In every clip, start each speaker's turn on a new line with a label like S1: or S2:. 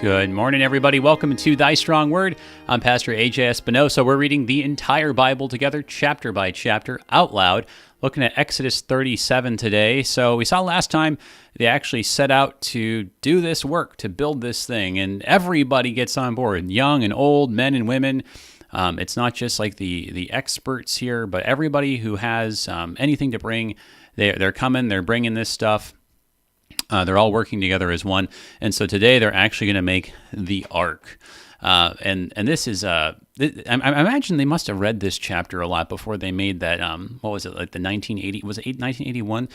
S1: Good morning, everybody. Welcome to Thy Strong Word. I'm Pastor A.J. Espinosa. We're reading the entire Bible together, chapter by chapter, out loud, looking at Exodus 37 today. So we saw last time they actually set out to do this work, to build this thing, and everybody gets on board, young and old, men and women. It's not just like the experts here, but everybody who has anything to bring, they're coming, they're bringing this stuff. They're all working together as one. And so today they're actually going to make the ark. And this is, I imagine they must have read this chapter a lot before they made that, what was it, like the 1981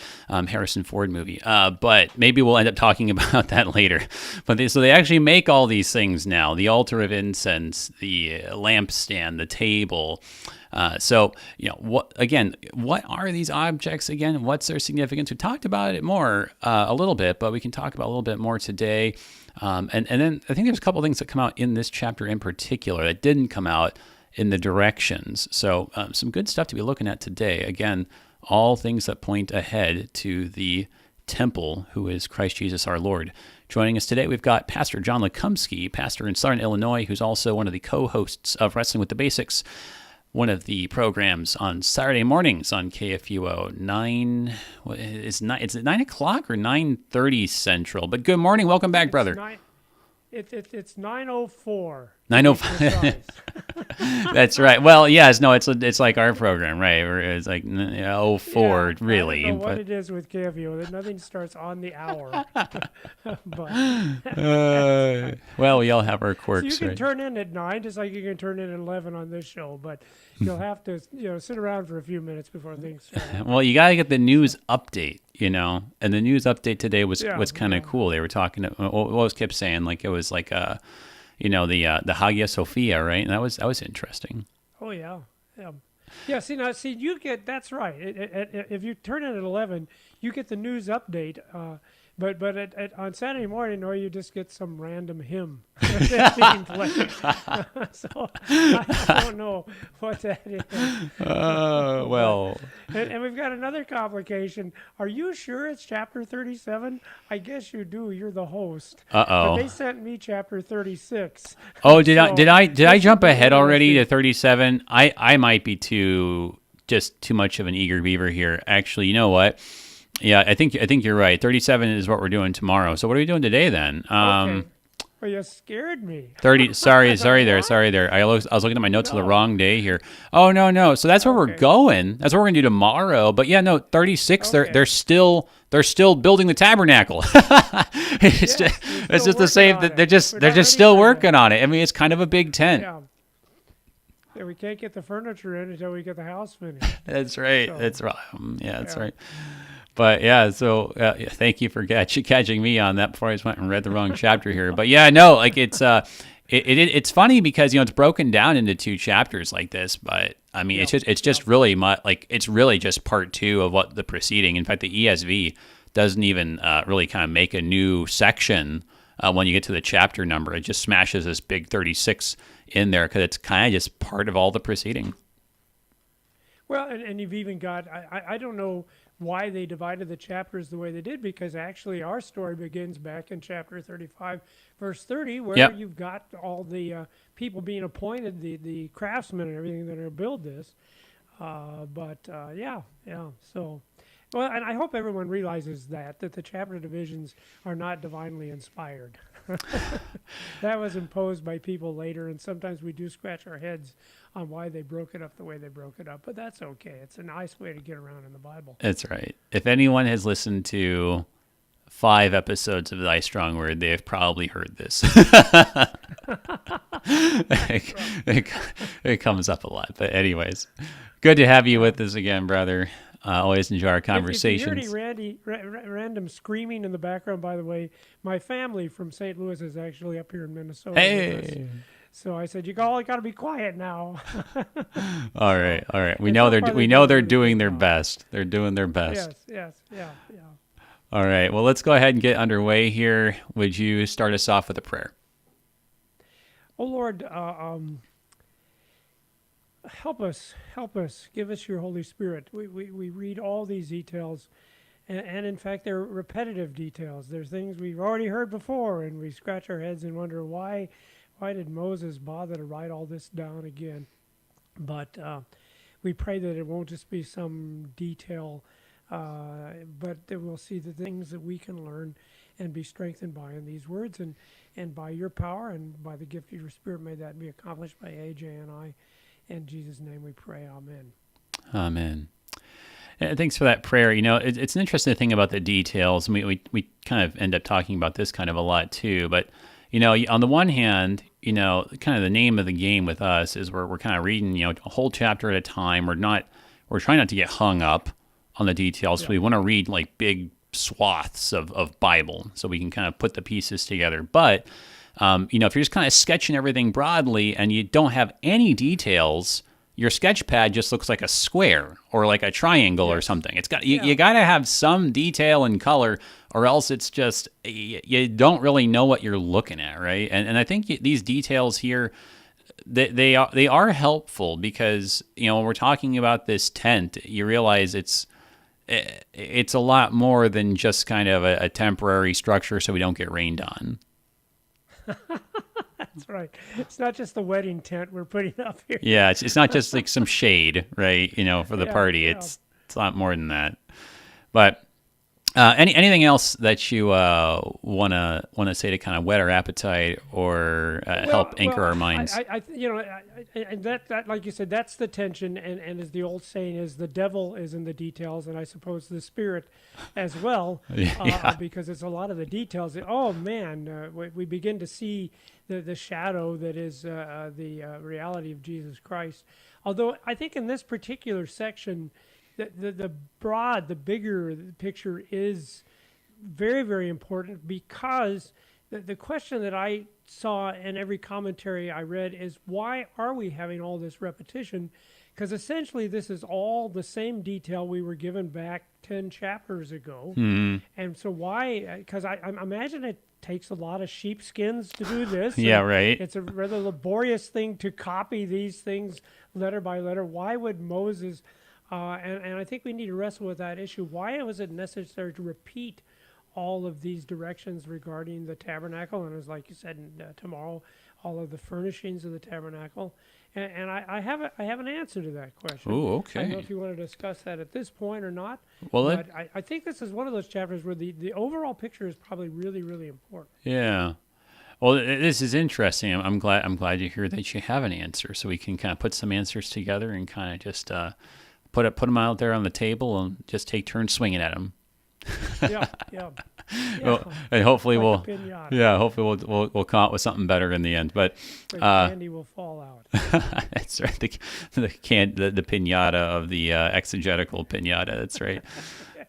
S1: Harrison Ford movie? But maybe we'll end up talking about that later. But so they actually make all these things now, the altar of incense, the lampstand, the table. So, what are these objects again? What's their significance? We talked about it more a little bit, but we can talk about a little bit more today. And then I think there's a couple of things that come out in this chapter in particular that didn't come out in the directions. So some good stuff to be looking at today. Again, all things that point ahead to the temple, who is Christ Jesus our Lord. Joining us today, we've got Pastor John Lekumsky, pastor in Southern Illinois, who's also one of the co-hosts of Wrestling with the Basics, one of the programs on Saturday mornings on KFUO. It's 9 o'clock or 9:30 Central. But good morning. Welcome back, brother.
S2: It's 9:04.
S1: 9:04. That's right. Well, yes, no, it's like our program, right? It's like 04, really.
S2: I don't know what it is with KFUO. That nothing starts on the hour.
S1: Well, we all have our quirks.
S2: So you can
S1: right?
S2: turn in at 9, just like you can turn in at 11 on this show, but you'll have to sit around for a few minutes before things start.
S1: Well, you got to get the news update, and the news update today was kind of cool. They were talking, what was Kip saying? Like it was like the Hagia Sophia, right? And that was interesting.
S2: Oh yeah. You get, that's right. If you turn in at 11, you get the news update. But on Saturday morning, or you just get some random hymn that's being played. So I don't know what that is.
S1: Well.
S2: And we've got another complication. Are you sure it's chapter 37? I guess you do. You're the host.
S1: Uh-oh.
S2: But they sent me chapter 36.
S1: Oh, did I jump ahead already to 37? I might be too much of an eager beaver here. Actually, you know what? Yeah, I think you're right. 37 is what we're doing tomorrow. So what are we doing today then?
S2: Okay. Well, you scared me.
S1: 30. Sorry there. I was looking at my notes of the wrong day here. Oh no. So that's where we're going. That's what we're gonna do tomorrow. But yeah, no, 36. Okay. They're still building the tabernacle. It's just the same. They're just still working on it. I mean, it's kind of a big tent.
S2: Yeah, we can't get the furniture in until we get the house finished.
S1: That's right. So, that's right. That's right. But yeah, so thank you for catching me on that before I just went and read the wrong chapter here. But yeah, no, like it's funny because it's broken down into two chapters like this. But I mean, it's just really it's really just part two of what the preceding. In fact, the ESV doesn't even really kind of make a new section when you get to the chapter number. It just smashes this big 36 in there because it's kind of just part of all the preceding.
S2: Well, and you've even got I don't know why they divided the chapters the way they did, because actually our story begins back in chapter 35, verse 30, where you've got all the people being appointed, the craftsmen and everything that are build this. So, well, and I hope everyone realizes that the chapter divisions are not divinely inspired. That was imposed by people later, and sometimes we do scratch our heads on why they broke it up the way they broke it up, but that's okay. It's a nice way to get around in the Bible. That's
S1: right. If anyone has listened to 5 episodes of Thy Strong Word, they have probably heard this. It comes up a lot, but anyways, good to have you with us again, brother. Always enjoy our conversations.
S2: If you hear any random screaming in the background, by the way, my family from St. Louis is actually up here in Minnesota.
S1: Hey.
S2: So I said, you all got to be quiet now.
S1: All right. We know they're doing their best. They're doing their best.
S2: Yes, yeah.
S1: All right. Well, let's go ahead and get underway here. Would you start us off with a prayer?
S2: Oh Lord, help us. Give us your Holy Spirit. We read all these details And in fact, they're repetitive details. There's things we've already heard before, and we scratch our heads and wonder why did Moses bother to write all this down again? But we pray that it won't just be some detail, but that we'll see the things that we can learn and be strengthened by in these words, and by your power and by the gift of your Spirit, may that be accomplished by AJ and I. In Jesus' name we pray, amen.
S1: Amen. Thanks for that prayer. It's an interesting thing about the details. We kind of end up talking about this kind of a lot too. But, on the one hand, kind of the name of the game with us is we're kind of reading, a whole chapter at a time. We're trying not to get hung up on the details. Yeah. So we want to read like big swaths of Bible so we can kind of put the pieces together. But, if you're just kind of sketching everything broadly and you don't have any details, your sketch pad just looks like a square or like a triangle or something. It's got you got to have some detail and color, or else it's just you don't really know what you're looking at, right? And I think these details here, they are helpful because when we're talking about this tent, you realize it's a lot more than just kind of a temporary structure so we don't get rained on.
S2: That's right. It's not just the wedding tent we're putting up here.
S1: Yeah, it's not just like some shade, right? For the party. Yeah. It's a lot more than that. But anything else that you wanna say to kind of whet our appetite or help anchor our minds?
S2: And that like you said, that's the tension. And as the old saying is, the devil is in the details, and I suppose the Spirit as well, because it's a lot of the details. Oh man, we begin to see the shadow that is the reality of Jesus Christ. Although I think in this particular section, the broad, the bigger picture is very, very important, because the question that I saw in every commentary I read is, why are we having all this repetition? Because essentially this is all the same detail we were given back 10 chapters ago. Mm-hmm. And so why? Because I imagine it takes a lot of sheepskins to do this.
S1: Yeah, right.
S2: It's a rather laborious thing to copy these things letter by letter. Why would Moses... and I think we need to wrestle with that issue. Why was it necessary to repeat all of these directions regarding the tabernacle? And as like you said, tomorrow, all of the furnishings of the tabernacle. And I have an answer to that question.
S1: Oh, okay.
S2: I don't know if you want to discuss that at this point or not.
S1: Well,
S2: but I think this is one of those chapters where the overall picture is probably really, really important.
S1: Yeah. Well, this is interesting. I'm glad to hear that you have an answer, so we can kind of put some answers together and kind of just put them out there on the table and just take turns swinging at them.
S2: Yeah.
S1: Well, and hopefully we'll come out with something better in the end. But
S2: candy will fall out.
S1: That's right. The piñata of the exegetical piñata. That's right.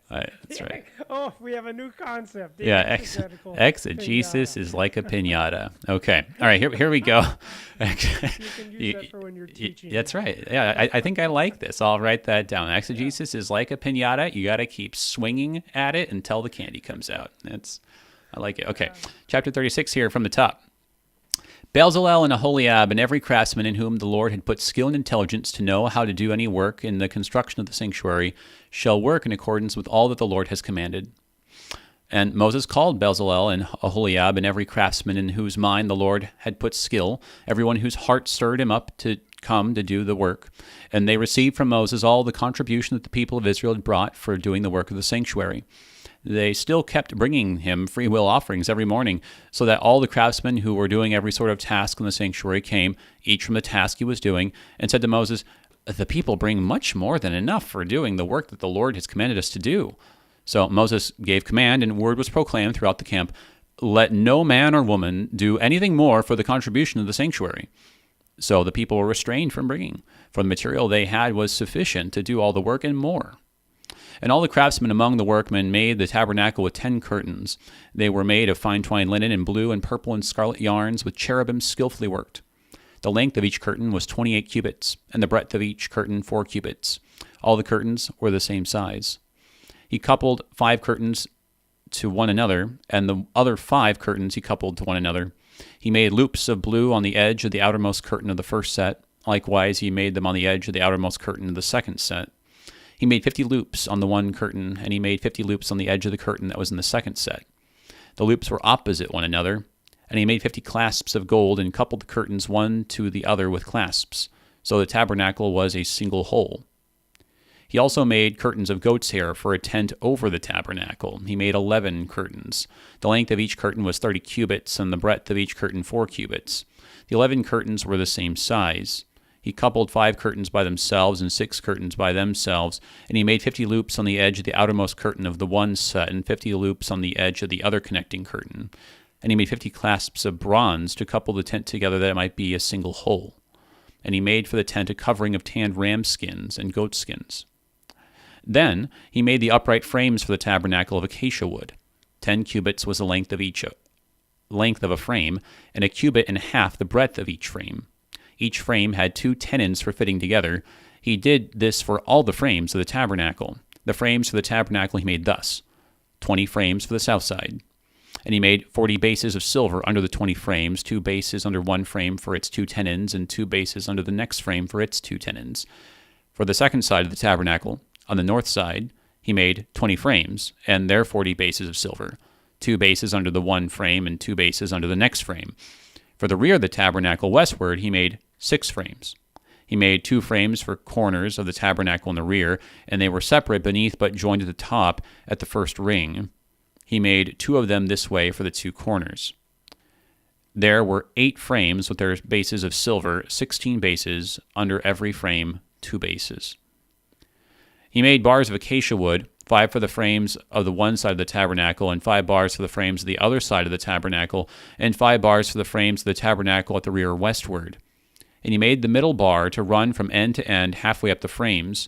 S1: That's right.
S2: Oh, we have a new concept.
S1: Exegesis is like a piñata. Okay. All right. Here we go.
S2: You can use that for when you're teaching.
S1: That's right. Yeah, I think I like this. I'll write that down. Exegesis is like a piñata. You got to keep swinging at it until the candy comes out. I like it. Okay. Chapter 36 here from the top. Bezalel and Aholiab and every craftsman in whom the Lord had put skill and intelligence to know how to do any work in the construction of the sanctuary shall work in accordance with all that the Lord has commanded. And Moses called Bezalel and Aholiab and every craftsman in whose mind the Lord had put skill, everyone whose heart stirred him up to come to do the work. And they received from Moses all the contribution that the people of Israel had brought for doing the work of the sanctuary. They still kept bringing him free will offerings every morning, so that all the craftsmen who were doing every sort of task in the sanctuary came, each from the task he was doing, and said to Moses, "The people bring much more than enough for doing the work that the Lord has commanded us to do." So Moses gave command, and word was proclaimed throughout the camp, "Let no man or woman do anything more for the contribution of the sanctuary." So the people were restrained from bringing, for the material they had was sufficient to do all the work and more. And all the craftsmen among the workmen made the tabernacle with 10 curtains. They were made of fine twined linen and blue and purple and scarlet yarns with cherubim skillfully worked. The length of each curtain was 28 cubits, and the breadth of each curtain 4 cubits. All the curtains were the same size. He coupled 5 curtains to one another, and the other 5 curtains he coupled to one another. He made loops of blue on the edge of the outermost curtain of the first set. Likewise, he made them on the edge of the outermost curtain of the second set. He made 50 loops on the one curtain, and he made 50 loops on the edge of the curtain that was in the second set. The loops were opposite one another, and he made 50 clasps of gold and coupled the curtains one to the other with clasps, so the tabernacle was a single whole. He also made curtains of goat's hair for a tent over the tabernacle. He made 11 curtains. The length of each curtain was 30 cubits, and the breadth of each curtain 4 cubits. The 11 curtains were the same size. He coupled 5 curtains by themselves and 6 curtains by themselves, and he made 50 loops on the edge of the outermost curtain of the one set and 50 loops on the edge of the other connecting curtain. And he made 50 clasps of bronze to couple the tent together that it might be a single whole. And he made for the tent a covering of tanned ram skins and goat skins. Then he made the upright frames for the tabernacle of acacia wood. 10 cubits was the length of a frame, and a cubit and a half the breadth of each frame. Each frame had 2 tenons for fitting together. He did this for all the frames of the tabernacle. The frames for the tabernacle he made thus: 20 frames for the south side. And he made 40 bases of silver under the 20 frames, 2 bases under one frame for its 2 tenons, and 2 bases under the next frame for its 2 tenons. For the second side of the tabernacle, on the north side, he made 20 frames, and their 40 bases of silver, 2 bases under the one frame and 2 bases under the next frame. For the rear of the tabernacle westward, he made 6 frames. He made 2 frames for corners of the tabernacle in the rear, and they were separate beneath but joined at the top at the first ring. He made 2 of them this way for the 2 corners. There were 8 frames with their bases of silver, 16 bases, under every frame, 2 bases. He made bars of acacia wood, 5 for the frames of the one side of the tabernacle, and 5 bars for the frames of the other side of the tabernacle, and 5 bars for the frames of the tabernacle at the rear westward. And he made the middle bar to run from end to end halfway up the frames,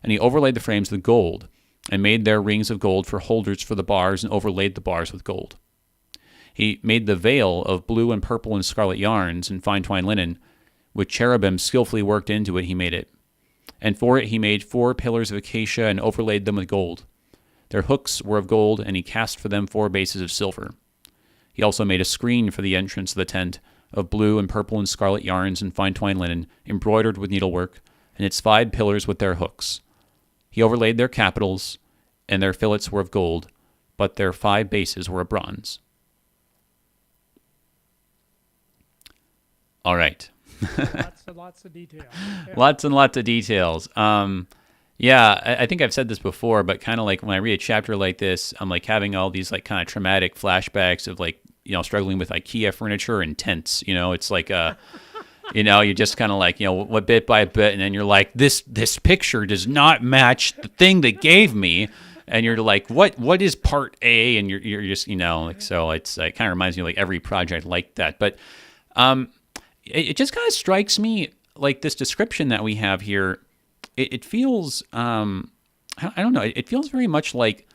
S1: and he overlaid the frames with gold, and made their rings of gold for holders for the bars, and overlaid the bars with gold. He made the veil of blue and purple and scarlet yarns and fine twined linen, with cherubim skillfully worked into it he made it. And for it he made 4 pillars of acacia and overlaid them with gold. Their hooks were of gold, and he cast for them 4 bases of silver. He also made a screen for the entrance of the tent, of blue and purple and scarlet yarns and fine twined linen, embroidered with needlework, and its 5 pillars with their hooks. He overlaid their capitals, and their fillets were of gold, but their 5 bases were of bronze. All right.
S2: Lots of detail. Yeah.
S1: Lots and lots of details. I think I've said this before, but kind of like when I read a chapter like this, I'm like having all these like kind of traumatic flashbacks of like, struggling with IKEA furniture and tents. It's like, you just kind of like, what bit by bit, and then you're like, this picture does not match the thing they gave me. And you're like, what is part A? And you're just, so it kind of reminds me of like every project like that. But, it just kind of strikes me like this description that we have here. It feels, I don't know. It feels very much like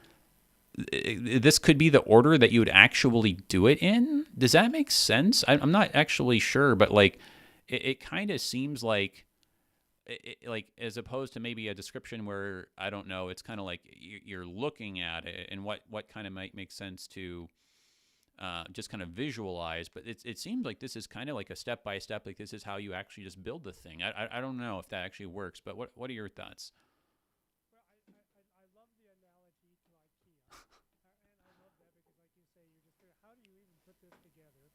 S1: this could be the order that you would actually do it in. Does that make sense? I'm not actually sure, but like, it kind of seems like, like as opposed to maybe a description where I don't know. It's kind of like you're looking at it and what kind of might make sense to. Just kind of visualize, but it seems like this is kind of like a step-by-step, like this is how you actually just build the thing. I don't know if that actually works, but what are your thoughts?
S2: Well, I love the analogy to IKEA, and I love that because, like you say, you're just how do you even put this together?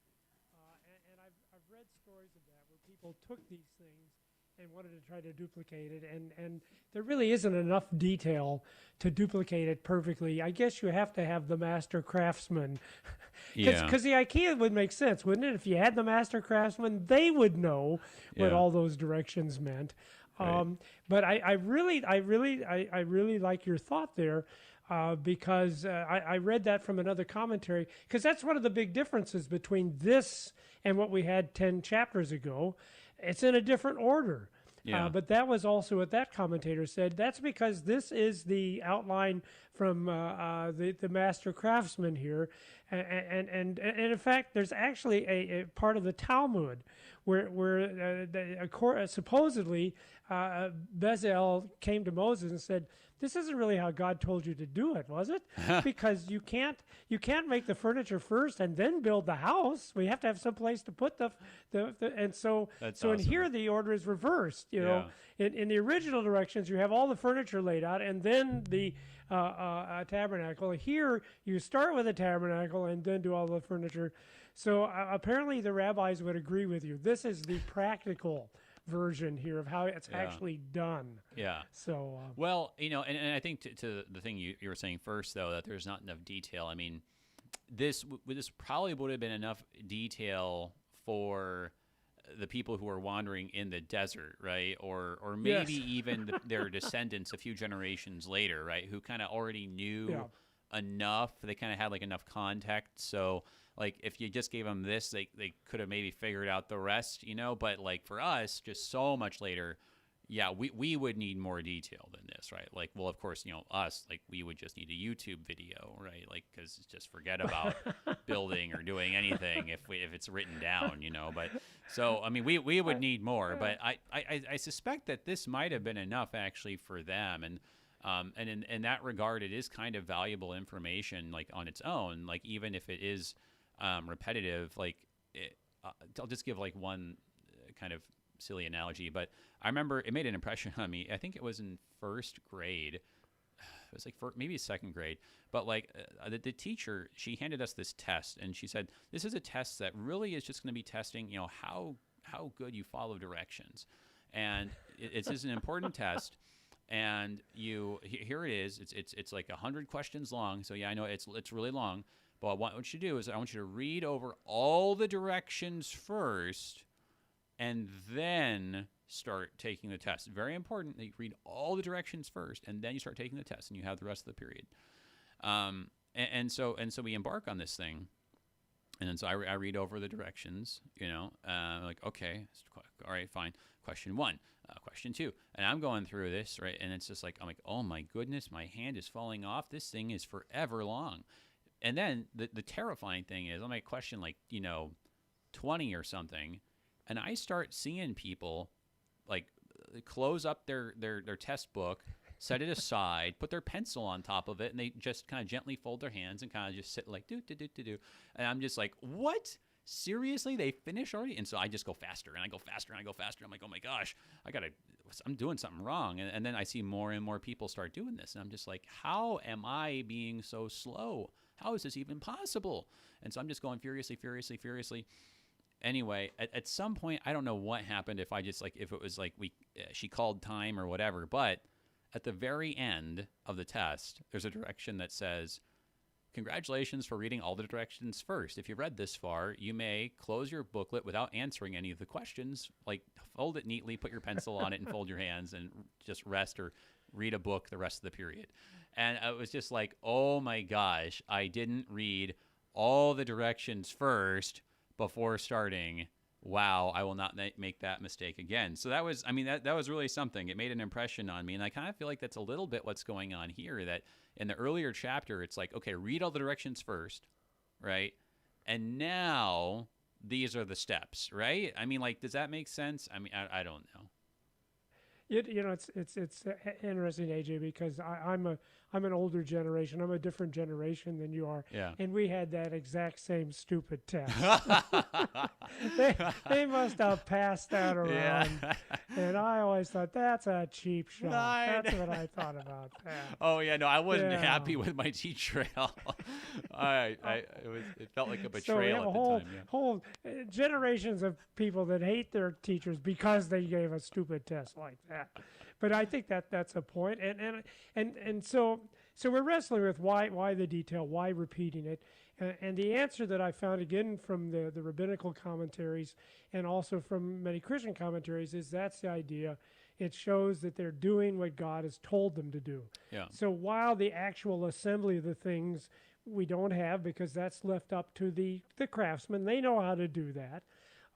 S2: And I've read stories of that where people took these things and wanted to try to duplicate it, and there really isn't enough detail to duplicate it perfectly. I guess you have to have the master craftsman. Because the IKEA would make sense, wouldn't it? If you had the master craftsman, they would know what all those directions meant. Right. But I really like your thought there, because I read that from another commentary, because that's one of the big differences between this and what we had 10 chapters ago. It's in a different order. Yeah. But that was also what that commentator said. That's because this is the outline the master craftsman here, and in fact, there's actually a part of the Talmud where supposedly Bezalel came to Moses and said, "This isn't really how God told you to do it, was it? Because you can't make the furniture first and then build the house. We have to have some place to put the and so
S1: That's
S2: so in
S1: awesome.
S2: here the order is reversed. You know, in the original directions you have all the furniture laid out and then the tabernacle. Here you start with the tabernacle and then do all the furniture. So apparently the rabbis would agree with you. This is the practical version here of how it's actually done.
S1: Yeah.
S2: So
S1: Well, and I think to the thing you were saying first, though, that there's not enough detail. I mean, this probably would have been enough detail for the people who are wandering in the desert, right? Or maybe even their descendants a few generations later, right? Who kind of already knew enough. They kind of had like enough context. So like if you just gave them this, they could have maybe figured out the rest, But like for us, just so much later, we would need more detail than this, right? Like, well, of course, us, like we would just need a YouTube video, right? Like, because just forget about building or doing anything if it's written down, But so, I mean, we would need more, but I suspect that this might have been enough actually for them. And in that regard, it is kind of valuable information, like on its own, like even if it is repetitive, like I'll just give like one kind of silly analogy, but I remember it made an impression on me. I think it was in first grade. It was like maybe second grade, but like the teacher, she handed us this test and she said, this is a test that really is just going to be testing, how good you follow directions. And it's just an important test. And here it is. It's like 100 questions long. So yeah, I know it's really long, but what I want you to do is I want you to read over all the directions first and then start taking the test. Very important that you read all the directions first, and then you start taking the test, and you have the rest of the period. And so we embark on this thing, and then so I read over the directions. Like okay, all right, fine. Question 1, question 2, and I'm going through this right, and it's just like I'm like, oh my goodness, my hand is falling off. This thing is forever long. And then the terrifying thing is I'm at question like 20 or something. And I start seeing people like close up their test book, set it aside, put their pencil on top of it, and they just kind of gently fold their hands and kind of just sit like do. And I'm just like, what? Seriously? They finish already? And so I just go faster and I go faster and I go faster. I'm like, oh my gosh, I'm doing something wrong. And then I see more and more people start doing this. And I'm just like, how am I being so slow? How is this even possible? And so I'm just going furiously. Anyway, at some point, I don't know what happened. If it was like she called time or whatever. But at the very end of the test, there's a direction that says, "Congratulations for reading all the directions first. If you've read this far, you may close your booklet without answering any of the questions. Like fold it neatly, put your pencil on it, and fold your hands, and just rest or read a book the rest of the period." And it was just like, oh my gosh, I didn't read all the directions first before starting. Wow, I will not make that mistake again. So that was really something. It made an impression on me. And I kind of feel like that's a little bit what's going on here, that in the earlier chapter, it's like, okay, read all the directions first, right? And now these are the steps, right? I mean, like, does that make sense? I mean, I don't know.
S2: It's interesting, AJ, because I'm an older generation. I'm a different generation than you are.
S1: Yeah.
S2: And we had that exact same stupid test. they must have passed that around.
S1: Yeah.
S2: And I always thought, that's a cheap shot. That's what I thought about that.
S1: Oh yeah, no, I wasn't happy with my teacher at all. It felt like a betrayal
S2: so
S1: at the time. Yeah.
S2: Whole generations of people that hate their teachers because they gave a stupid test like that. But I think that's a point, and so we're wrestling with why the detail, why repeating it, and the answer that I found again from the rabbinical commentaries and also from many Christian commentaries is that's the idea. It shows that they're doing what God has told them to do.
S1: Yeah.
S2: So while the actual assembly of the things we don't have, because that's left up to the craftsmen, they know how to do that.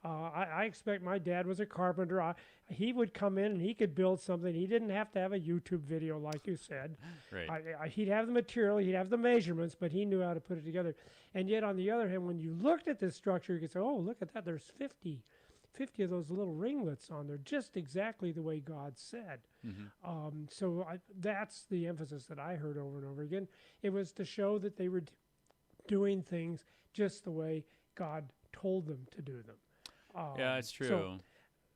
S2: I expect my dad was a carpenter. He would come in and he could build something. He didn't have to have a YouTube video, like you said.
S1: Right.
S2: He'd have the material, he'd have the measurements, but he knew how to put it together. And yet, on the other hand, when you looked at this structure, you could say, oh, look at that. There's 50 of those little ringlets on there, just exactly the way God said. That's the emphasis that I heard over and over again. It was to show that they were doing things just the way God told them to do them.
S1: Yeah, that's true.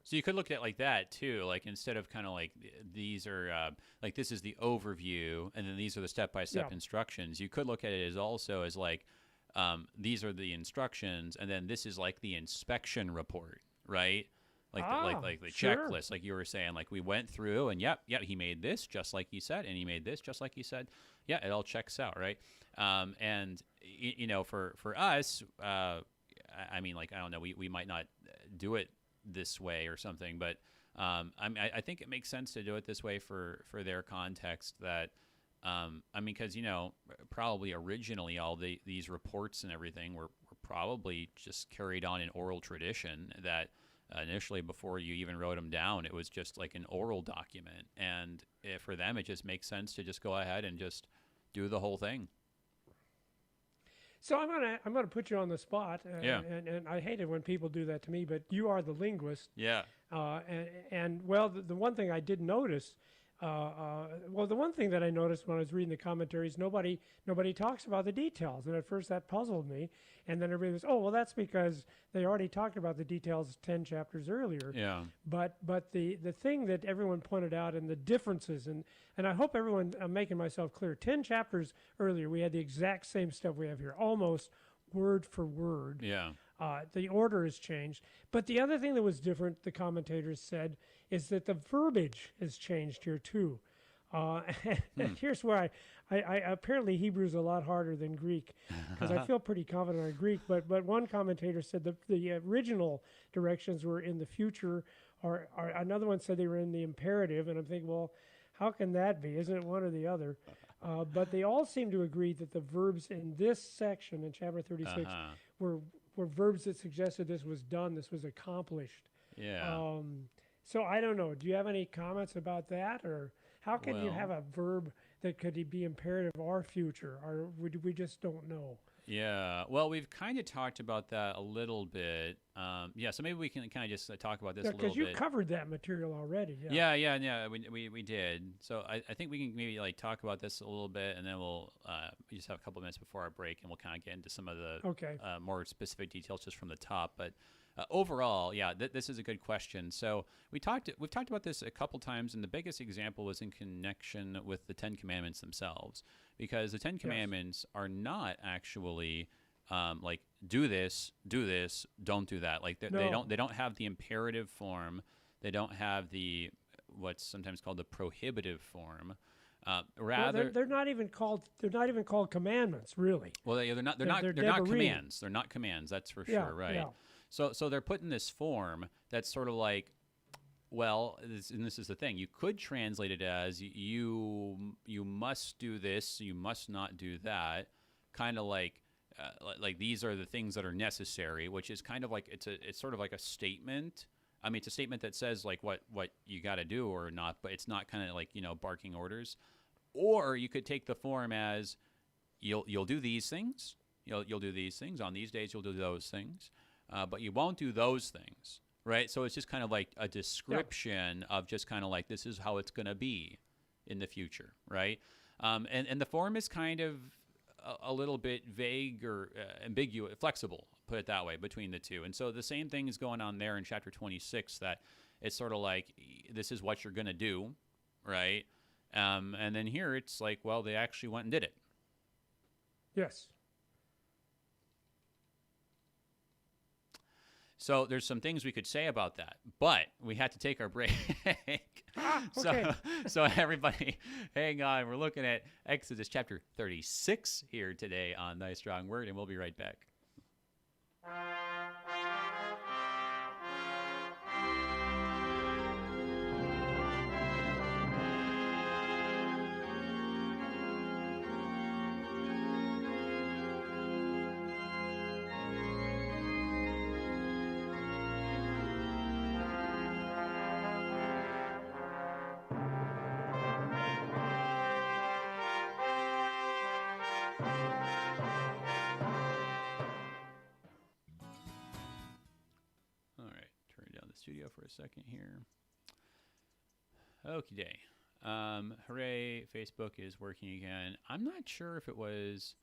S1: So you could look at it like that too. Like instead of kind of like these are like this is the overview, and then these are the step-by-step instructions. You could look at it as also as like these are the instructions, and then this is like the inspection report, right? Like the checklist, like you were saying. Like we went through, and he made this just like he said, and he made this just like he said. Yeah, it all checks out, right? And for us. I mean, like, I don't know, we might not do it this way or something, but I think it makes sense to do it this way for their context that, because, probably originally all these reports and everything were probably just carried on in oral tradition that initially before you even wrote them down, it was just like an oral document. And for them, it just makes sense to just go ahead and just do the whole thing.
S2: So I'm gonna put you on the spot, and I hate it when people do that to me. But you are the linguist,
S1: yeah.
S2: The one thing I did notice, the one thing that I noticed when I was reading the commentaries, nobody talks about the details, and at first that puzzled me. And then everybody was, oh well, that's because they already talked about the details 10 chapters earlier.
S1: Yeah.
S2: But the thing that everyone pointed out and the differences, and I hope I'm making myself clear. 10 chapters earlier, we had the exact same stuff we have here, almost word for word.
S1: Yeah.
S2: The order has changed. But the other thing that was different, the commentators said, is that the verbiage has changed here too. And here's where I apparently Hebrew's a lot harder than Greek, because I feel pretty confident on Greek. But one commentator said the original directions were in the future, or another one said they were in the imperative. And I'm thinking, well, how can that be? Isn't it one or the other? But they all seem to agree that the verbs in this section in chapter 36 were verbs that suggested this was done, this was accomplished.
S1: Yeah.
S2: So I don't know. Do you have any comments about that, or how can you have a verb that could be imperative or future, or we just don't know?
S1: Yeah. Well, we've kind of talked about that a little bit. So maybe we can kind of just talk about this a little bit.
S2: Because you covered that material already.
S1: Yeah. We did. So I think we can maybe like talk about this a little bit, and then we just have a couple of minutes before our break, and we'll kind of get into some of the more specific details just from the top. But overall, this is a good question. So we've talked about this a couple times, and the biggest example was in connection with the Ten Commandments themselves, because the Ten Commandments are not actually like do this, don't do that. Like they don't have the imperative form. They don't have the what's sometimes called the prohibitive form. Rather,
S2: they're not even called commandments, really.
S1: Well, they're not commands. They're not commands. That's for sure, right? Yeah. So they're put in this form that's sort of like, well, and this is the thing. You could translate it as you must do this, you must not do that. Kind of like these are the things that are necessary, which is kind of like it's sort of like a statement. I mean, it's a statement that says like what you got to do or not, but it's not kind of like barking orders. Or you could take the form as you'll do these things, you'll do these things on these days, you'll do those things, but you won't do those things, right? So it's just kind of like a description of just kind of like this is how it's going to be in the future, right? And the form is kind of a little bit vague or ambiguous, flexible, put it that way, between the two. And so the same thing is going on there in chapter 26, that it's sort of like, this is what you're going to do, right? And then here it's like, well, they actually went and did it.
S2: Yes.
S1: So there's some things we could say about that, but we had to take our break.
S2: Okay.
S1: So everybody, hang on. We're looking at Exodus chapter 36 here today on Thy Strong Word, and we'll be right back. studio for a second here. Okie day. Hooray, Facebook is working again. I'm not sure if it was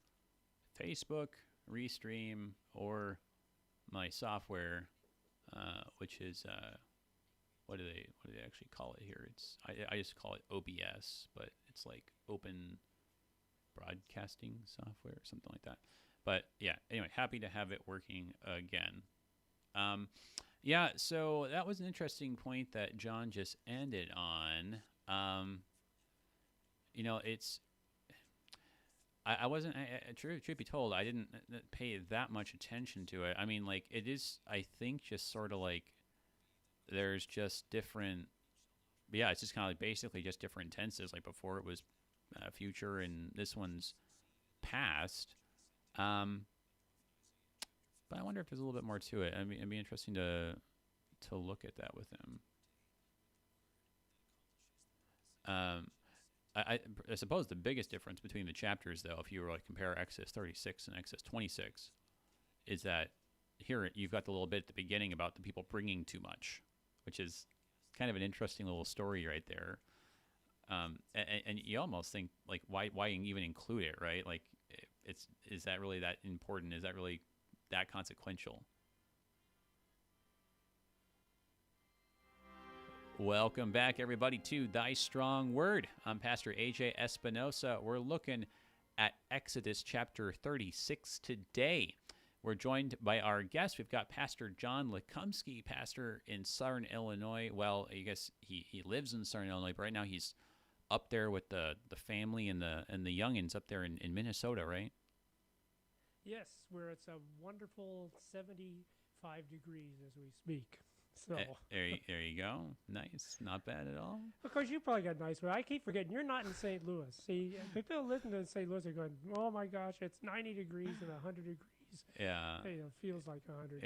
S1: Facebook, Restream, or my software, which is what do they actually call it here? It's I just call it OBS, but it's like Open Broadcasting Software or something like that. But yeah, anyway, happy to have it working again. Yeah, so that was an interesting point that John just ended on. It's I wasn't, truth be told, I didn't pay that much attention to it. I mean, like, it is, I think, just sort of like, there's just different, it's just kind of like basically just different tenses. Like before it was future and this one's past. But I wonder if there's a little bit more to it. I mean, it'd be interesting to look at that with him. I suppose the biggest difference between the chapters, though, if you were to compare Exodus 36 and Exodus 26, is that here you've got the little bit at the beginning about the people bringing too much, which is kind of an interesting little story right there. And you almost think, like, why even include it, right? Like, is that really that important? Is that really that consequential? Welcome back, everybody, to Thy Strong Word. I'm Pastor AJ Espinosa. We're looking at Exodus chapter 36 today. We're joined by our guest. We've got Pastor John Lekumsky, pastor in Southern Illinois. Well, I guess he lives in Southern Illinois, but right now he's up there with the family and the youngins up there in Minnesota, right?
S2: Yes, where it's a wonderful 75 degrees as we speak. So
S1: there you go. Nice. Not bad at all.
S2: Of course, you probably got nice weather. I keep forgetting you're not in St. Louis. See, people listening to St. Louis are going, "Oh my gosh, it's 90 degrees and 100 degrees."
S1: Yeah.
S2: It feels like 100.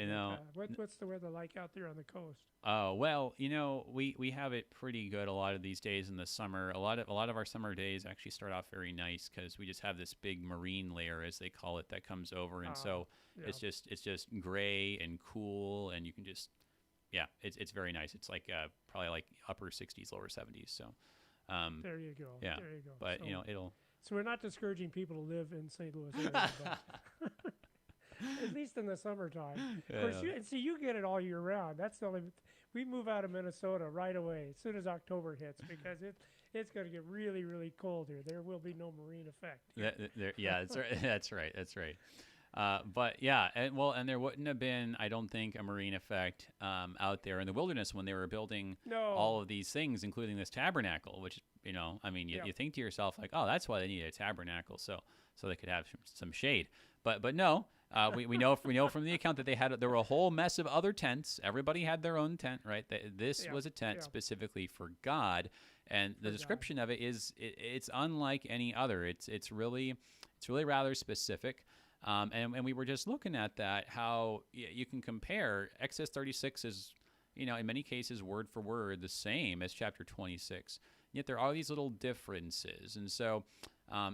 S2: What's the weather like out there on the coast?
S1: Oh, well, we have it pretty good a lot of these days in the summer. A lot of our summer days actually start off very nice because we just have this big marine layer, as they call it, that comes over, and it's just gray and cool, and you can just it's very nice. It's like probably like upper 60s, lower 70s. So
S2: there you go.
S1: Yeah,
S2: there you go.
S1: But
S2: So we're not discouraging people to live in St. Louis area, but at least in the summertime. Of course, you get it all year round. That's the only. We move out of Minnesota right away as soon as October hits because it's going to get really, really cold here. There will be no marine effect.
S1: That's right. That's right. But yeah, and there wouldn't have been, I don't think, a marine effect out there in the wilderness when they were building all of these things, including this tabernacle. Which you think to yourself like, oh, that's why they needed a tabernacle, so they could have some shade. But no, we know from the account that there were a whole mess of other tents. Everybody had their own tent, right? This was a tent specifically for God, and the description of it is it's unlike any other. It's really rather specific. And we were just looking at that, how you can compare. Exodus 36 is, in many cases, word for word, the same as chapter 26. Yet there are these little differences. And so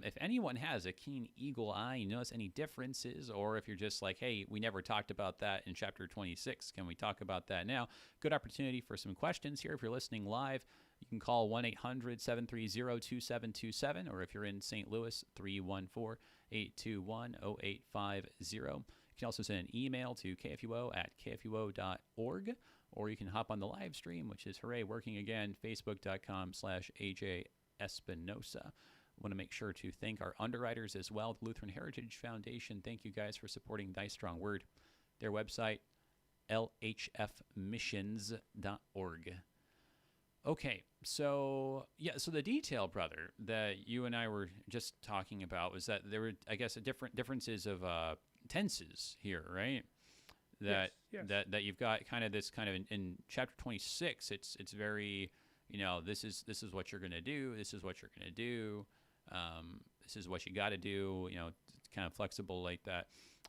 S1: if anyone has a keen eagle eye, you notice any differences, or if you're just like, hey, we never talked about that in chapter 26, can we talk about that now? Good opportunity for some questions here. If you're listening live, you can call 1-800-730-2727, or if you're in St. Louis, 314-821-0850. You can also send an email to kfuo@kfuo.org, or you can hop on the live stream, which is, hooray, working again, facebook.com/AJ Espinosa. I want to make sure to thank our underwriters as well, the Lutheran Heritage Foundation. Thank you guys for supporting Thy Strong Word. Their website, lhfmissions.org. Okay, so the detail, brother, that you and I were just talking about was that there were, I guess, differences of tenses here, right? That you've got kind of this kind of in chapter 26. It's very, this is what you're going to do. This is what you're going to do. This is what you got to do. It's kind of flexible like that.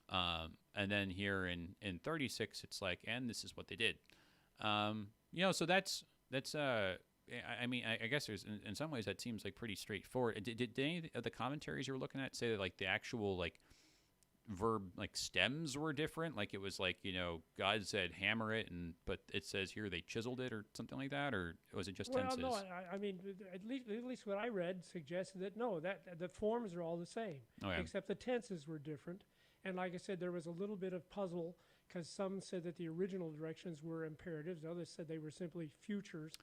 S1: And then here in 36, it's like, and this is what they did. So that's I guess there's in some ways that seems like pretty straightforward. Did any of the commentaries you were looking at say that, like, the actual, like, verb like stems were different. Like it was like, God said hammer it, but it says here they chiseled it or something like that, or was it just tenses?
S2: Well, no, I mean, at least what I read suggested that no, that the forms are all the same, except the tenses were different. And like I said, there was a little bit of puzzle because some said that the original directions were imperatives, others said they were simply futures.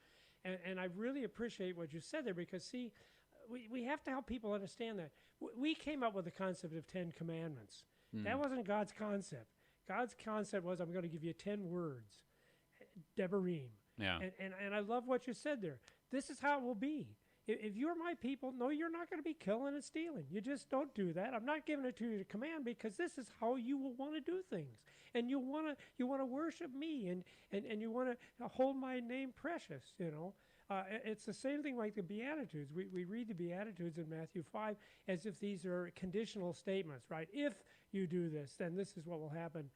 S2: And I really appreciate what you said there because, see, we have to help people understand that. We came up with the concept of 10 commandments. That wasn't God's concept. God's concept was, I'm going to give you 10 words, Devarim.
S1: Yeah.
S2: And I love what you said there. This is how it will be. If you're my people, no, you're not going to be killing and stealing. You just don't do that. I'm not giving it to you to command because this is how you will want to do things. And you want to worship me and you want to hold my name precious, It's the same thing like the Beatitudes. We read the Beatitudes in Matthew 5 as if these are conditional statements, right? If you do this, then this is what will happen.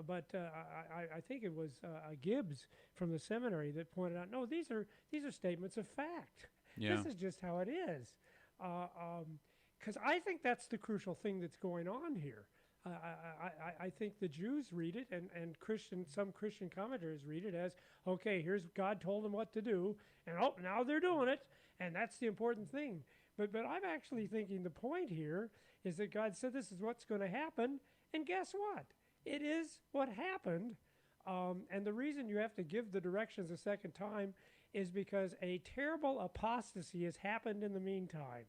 S2: But I think it was Gibbs from the seminary that pointed out, no, these are statements of fact.
S1: Yeah.
S2: This is just how it is. Because I think that's the crucial thing that's going on here. I think the Jews read it and some Christian commentators read it as, okay, here's God told them what to do, and now they're doing it, and that's the important thing. But I'm actually thinking the point here is that God said this is what's going to happen, and guess what? It is what happened. And the reason you have to give the directions a second time is because a terrible apostasy has happened in the meantime,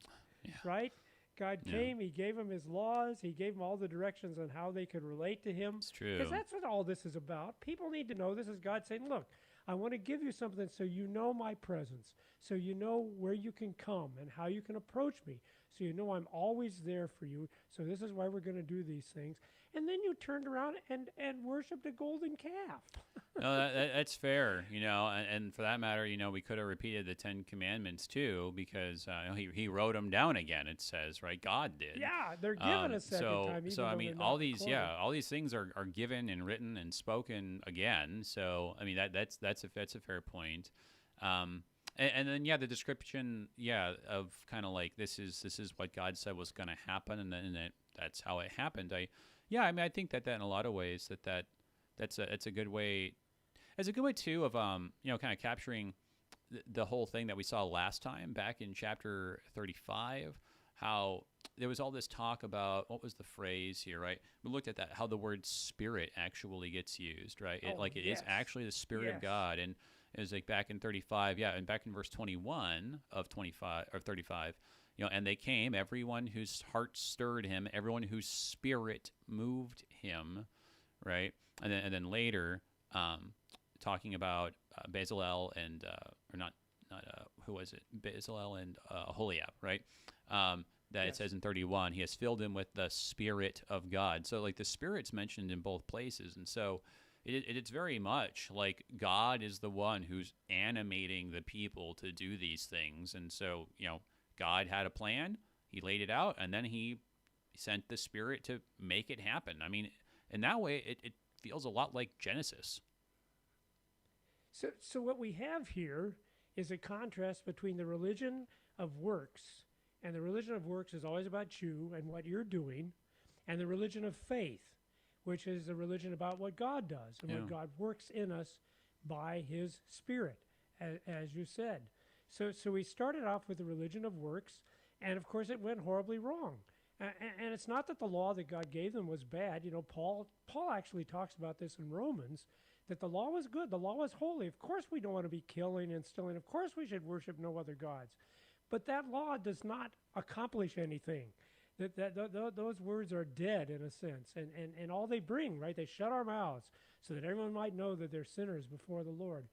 S2: right? God came, he gave them his laws, he gave them all the directions on how they could relate to him.
S1: It's true.
S2: Because that's what all this is about. People need to know this is God saying, look, I want to give you something so you know my presence, so you know where you can come and how you can approach me, so you know I'm always there for you, so this is why we're going to do these things. And then you turned around and worshipped a golden calf.
S1: No, that's fair, and for that matter, we could have repeated the 10 Commandments too, because he wrote them down again, it says, right? God did.
S2: Yeah, they're given a second time. Even
S1: so I mean,
S2: all these
S1: things are given and written and spoken again. So I mean, that's a fair point. And then the description of kind of like this is what God said was going to happen, and then that's how it happened. I think that in a lot of ways that's a good way. It's a good way too of kind of capturing the whole thing that we saw last time back in chapter 35. How there was all this talk about, what was the phrase here, right? We looked at that, how the word spirit actually gets used, right? It is actually the Spirit of God. And it was like back in 35, and back in verse 21 of 25 or 35, and they came, everyone whose heart stirred him, everyone whose spirit moved him, right? And then later, talking about Bezalel and, who was it? Bezalel and Aholiab, right? It says in 31, he has filled him with the Spirit of God. So like the Spirit's mentioned in both places. And so it's very much like God is the one who's animating the people to do these things. And so, God had a plan, he laid it out, and then he sent the Spirit to make it happen. I mean, in that way, it feels a lot like Genesis.
S2: So what we have here is a contrast between the religion of works, and the religion of works is always about you and what you're doing, and the religion of faith, which is the religion about what God does and what God works in us by his Spirit, as you said. So we started off with the religion of works, and of course it went horribly wrong. And it's not that the law that God gave them was bad. Paul actually talks about this in Romans, that the law was good, the law was holy. Of course we don't want to be killing and stealing. Of course we should worship no other gods. But that law does not accomplish anything. Those words are dead in a sense. And all they bring, right, they shut our mouths so that everyone might know that they're sinners before the Lord.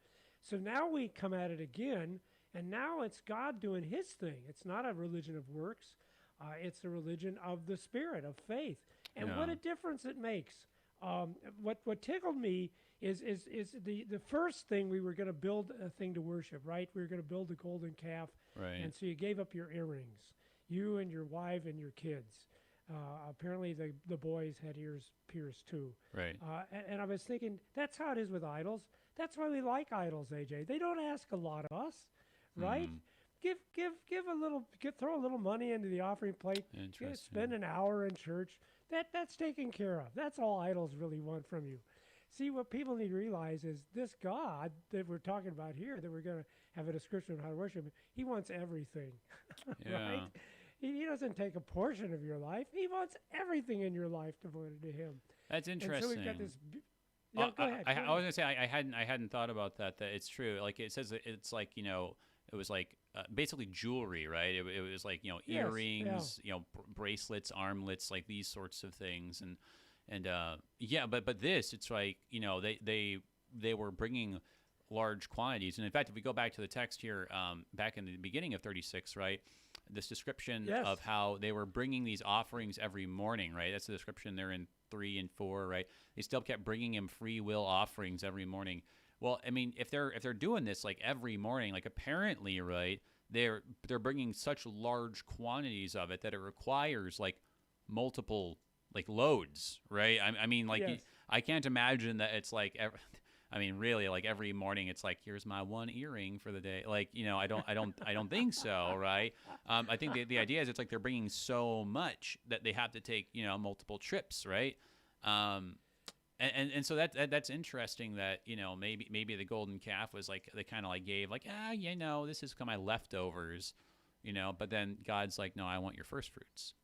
S2: So now we come at it again, and now it's God doing his thing. It's not a religion of works. It's a religion of the Spirit, of faith. And what a difference it makes. What tickled me is the first thing, we were going to build a thing to worship, right? We were going to build a golden calf.
S1: Right.
S2: And so you gave up your earrings, you and your wife and your kids. Apparently the boys had ears pierced too.
S1: Right.
S2: And I was thinking, that's how it is with idols. That's why we like idols, AJ. They don't ask a lot of us, right? Give a little, throw a little money into the offering plate.
S1: Interesting.
S2: Spend an hour in church. That's taken care of. That's all idols really want from you. See, what people need to realize is this God that we're talking about here, that we're going to have a description of how to worship him, he wants everything,
S1: Yeah.
S2: right? He doesn't take a portion of your life. He wants everything in your life devoted to him.
S1: That's
S2: And
S1: interesting.
S2: so we've got this. Yeah, go ahead.
S1: I was gonna say I hadn't thought about that. That it's true. Like it says, it's like it was like basically jewelry, right? It was like
S2: Yes,
S1: earrings, bracelets, armlets, like these sorts of things, and yeah. But this, it's like they were bringing large quantities, and in fact, if we go back to the text here, back in the beginning of 36, right? This description
S2: Yes.
S1: of how they were bringing these offerings every morning, right? That's the description there in 3 and 4, right? They still kept bringing him free will offerings every morning. Well, I mean, if they're doing this like every morning, like apparently, right, they're bringing such large quantities of it that it requires like multiple like loads, right? I mean, like
S2: Yes.
S1: I can't imagine that it's like. I mean, really, like every morning, it's like, here's my one earring for the day. Like, I don't think so, right? I think the idea is it's like they're bringing so much that they have to take, multiple trips, right? And so that's interesting that maybe the golden calf was like they kind of like gave like this is my leftovers, but then God's like, no, I want your first fruits.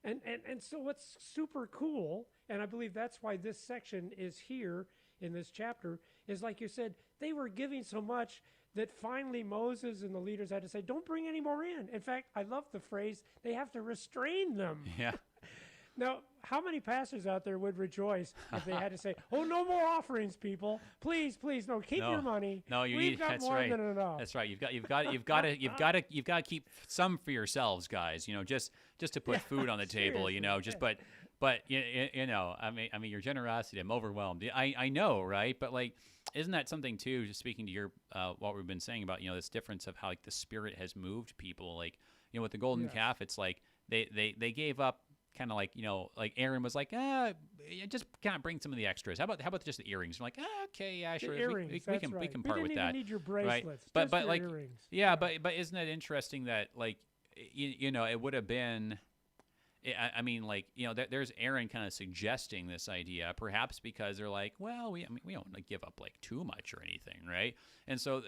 S2: And so what's super cool, and I believe that's why this section is here in this chapter, is like you said, they were giving so much that finally Moses and the leaders had to say, don't bring any more in. In fact, I love the phrase, they have to restrain them.
S1: Yeah.
S2: Now, how many pastors out there would rejoice if they had to say, "Oh, no more offerings, people! Please, please, no, keep your money.
S1: No, you
S2: We've
S1: need.
S2: got
S1: That's
S2: more
S1: right.
S2: than enough."
S1: That's right. You've got to keep some for yourselves, guys. Just to put food on the table.
S2: seriously,
S1: But I mean, your generosity. I'm overwhelmed. I know, right? But like, isn't that something too? Just speaking to your what we've been saying about this difference of how like the Spirit has moved people. Like with the golden
S2: Yes.
S1: calf, it's like they gave up. Kind of like like Aaron was like, just kind of bring some of the extras. How about just the earrings? We're like, okay, yeah, sure,
S2: earrings,
S1: we
S2: that's
S1: can
S2: right.
S1: we can
S2: We
S1: part
S2: didn't
S1: with
S2: even
S1: that.
S2: need your
S1: right?
S2: bracelets,
S1: But
S2: just your
S1: like,
S2: earrings.
S1: yeah, but isn't it interesting that like, it would have been. I mean, like, there's Aaron kind of suggesting this idea, perhaps because they're like, well, we don't like give up like too much or anything, right? And so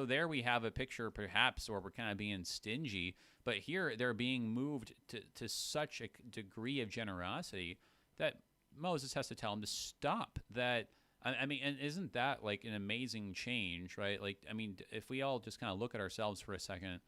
S1: there we have a picture, perhaps, where we're kind of being stingy, but here they're being moved to such a degree of generosity that Moses has to tell them to stop. That I mean, and isn't that like an amazing change, right? Like, I mean, if we all just kind of look at ourselves for a second.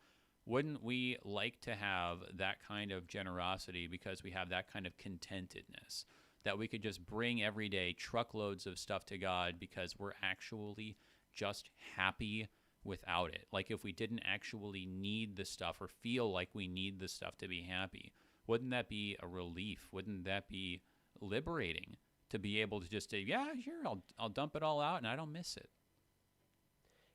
S1: Wouldn't we like to have that kind of generosity because we have that kind of contentedness, that we could just bring every day truckloads of stuff to God because we're actually just happy without it? Like if we didn't actually need the stuff or feel like we need the stuff to be happy, wouldn't that be a relief? Wouldn't that be liberating to be able to just say, yeah, sure, I'll dump it all out and I don't miss it?